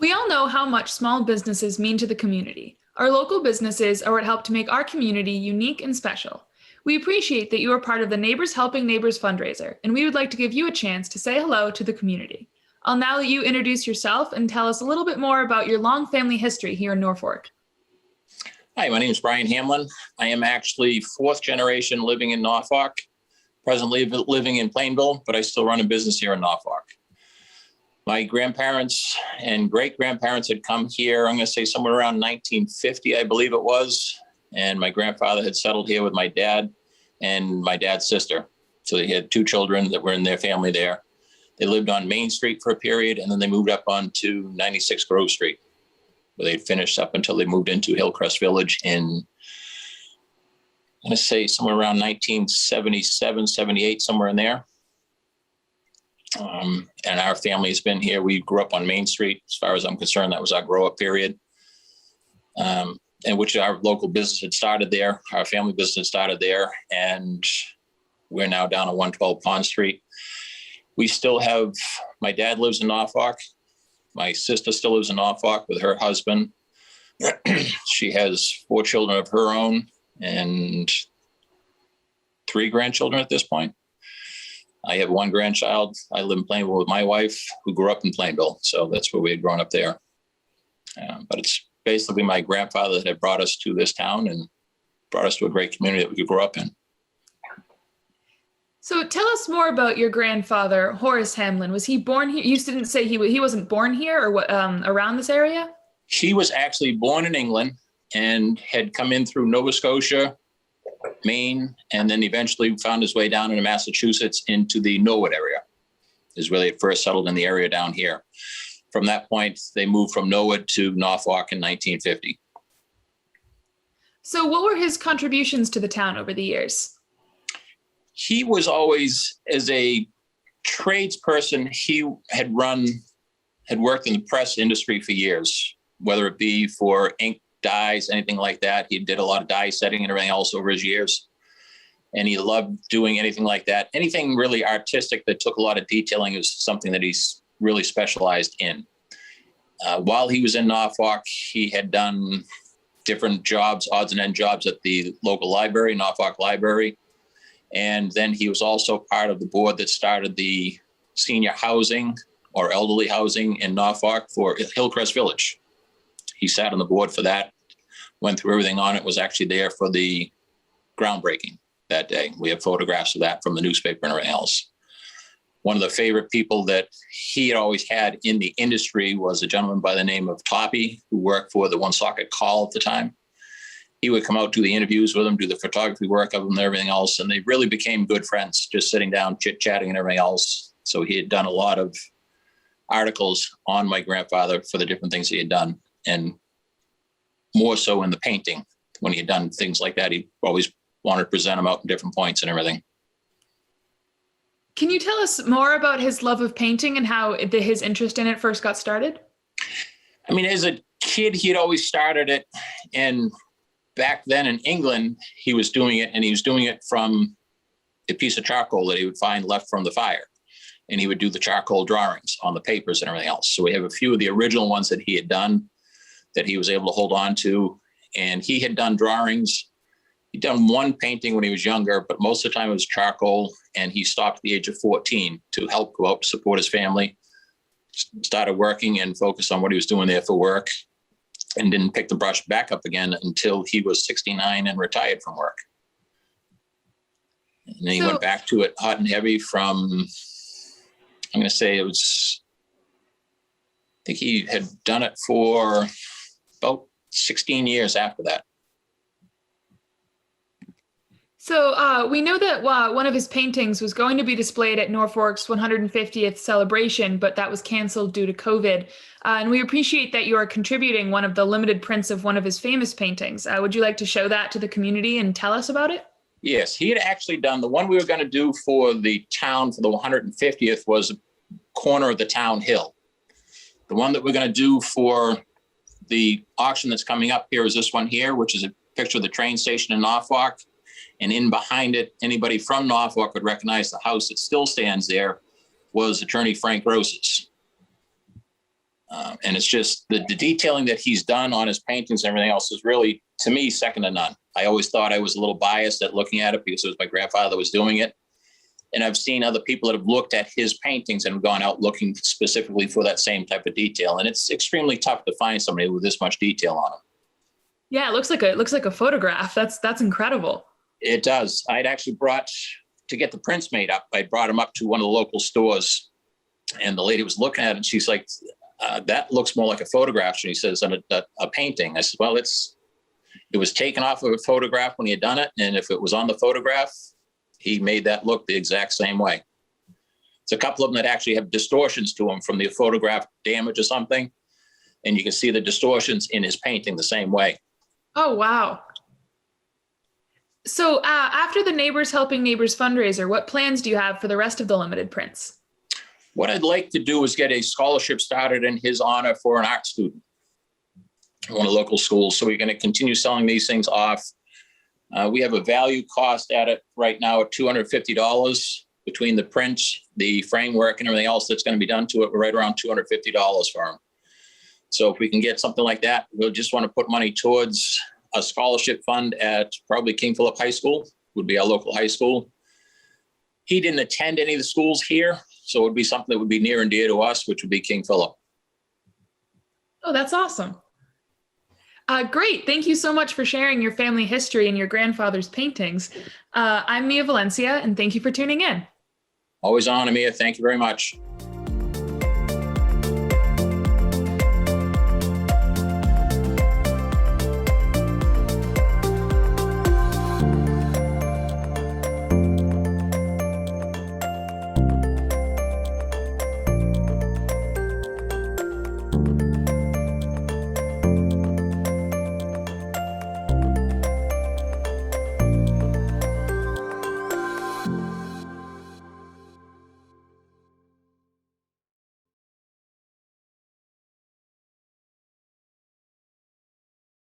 We all know how much small businesses mean to the community. Our local businesses are what help to make our community unique and special. We appreciate that you are part of the Neighbors Helping Neighbors fundraiser, and we would like to give you a chance to say hello to the community. I'll now let you introduce yourself and tell us a little bit more about your long family history here in Norfolk. Hi, my name is Brian Hamlin. I am actually fourth generation living in Norfolk, presently living in Plainville, but I still run a business here in Norfolk. My grandparents and great-grandparents had come here, I'm going to say somewhere around 1950, I believe it was. And my grandfather had settled here with my dad and my dad's sister. So they had two children that were in their family there. They lived on Main Street for a period, and then they moved up onto 96 Grove Street, where they'd finished up until they moved into Hillcrest Village in, I'm going to say somewhere around 1977, 78, somewhere in there. And our family has been here. We grew up on Main Street. As far as I'm concerned, that was our grow up period. And which our local business had started there. Our family business had started there. And we're now down on 112 Pond Street. We still have, my dad lives in Norfolk. My sister still lives in Norfolk with her husband. She has 4 children of her own and 3 grandchildren at this point. I have 1 grandchild. I live in Plainville with my wife, who grew up in Plainville. So that's where we had grown up there. But it's basically my grandfather that had brought us to this town and brought us to a great community that we could grow up in. So tell us more about your grandfather, Horace Hamlin. Was he born here? You didn't say he wasn't born here or what, around this area? He was actually born in England and had come in through Nova Scotia, Maine, and then eventually found his way down into Massachusetts into the Norwood area, is where they first settled in the area down here. From that point, they moved from Norwood to Norfolk in 1950. So what were his contributions to the town over the years? He was always, as a tradesperson, he had worked in the press industry for years, whether it be for ink, dyes, anything like that. He did a lot of dye setting and everything else over his years. And he loved doing anything like that. Anything really artistic that took a lot of detailing is something that he's really specialized in. While he was in Norfolk, he had done different jobs, odds and end jobs at the local library, Norfolk Library. And then he was also part of the board that started the senior housing or elderly housing in Norfolk for Hillcrest Village. He sat on the board for that, went through everything on it, was actually there for the groundbreaking that day. We have photographs of that from the newspaper and everything else. One of the favorite people that he had always had in the industry was a gentleman by the name of Toppy, who worked for the Woonsocket Call at the time. He would come out, do the interviews with him, do the photography work of him and everything else. And they really became good friends, just sitting down, chit-chatting and everything else. So he had done a lot of articles on my grandfather for the different things he had done. And more so in the painting, when he had done things like that, he always wanted to present them out in different points and everything. Can you tell us more about his love of painting and how his interest in it first got started? I mean, as a kid, he had always started it. And back then in England, he was doing it, and he was doing it from a piece of charcoal that he would find left from the fire. And he would do the charcoal drawings on the papers and everything else. So we have a few of the original ones that he had done that he was able to hold on to. And he had done drawings. He'd done one painting when he was younger, but most of the time it was charcoal. And he stopped at the age of 14 to help go out to support his family. Started working and focused on what he was doing there for work, and didn't pick the brush back up again until he was 69 and retired from work. And then he went back to it hot and heavy from, I'm going to say I think he had done it for about 16 years after that. So we know that one of his paintings was going to be displayed at Norfolk's 150th celebration, but that was canceled due to COVID. And we appreciate that you are contributing one of the limited prints of one of his famous paintings. Would you like to show that to the community and tell us about it? Yes, he had actually done the one we were going to do for the town for the 150th was a corner of the town hill. The one that we're going to do for the auction that's coming up here is this one here, which is a picture of the train station in Norfolk. And in behind it, anybody from Norfolk would recognize the house that still stands there was attorney Frank Gross's. And it's just the detailing that he's done on his paintings and everything else is really, to me, second to none. I always thought I was a little biased at looking at it because it was my grandfather that was doing it. And I've seen other people that have looked at his paintings and have gone out looking specifically for that same type of detail. And it's extremely tough to find somebody with this much detail on them. Yeah, it looks like a photograph. That's incredible. It does. I'd actually to get the prints made up, I brought them up to one of the local stores, and the lady was looking at it, and she's like, that looks more like a photograph. She says, and a painting. I said, well, it was taken off of a photograph when he had done it. And if it was on the photograph, he made that look the exact same way. It's a couple of them that actually have distortions to them from the photograph damage or something. And you can see the distortions in his painting the same way. Oh, wow. So after the Neighbors Helping Neighbors fundraiser, what plans do you have for the rest of the limited prints? What I'd like to do is get a scholarship started in his honor for an art student in one of the local schools. So we're going to continue selling these things off. We have a value cost at it right now at $250 between the print, the framework, and everything else that's going to be done to it. We're right around $250 for them. So if we can get something like that, we'll just want to put money towards a scholarship fund at probably King Philip High School, would be our local high school. He didn't attend any of the schools here, so it would be something that would be near and dear to us, which would be King Philip. Oh, that's awesome. Great. Thank you so much for sharing your family history and your grandfather's paintings. I'm Mia Valencia, and thank you for tuning in. Always on, Mia. Thank you very much.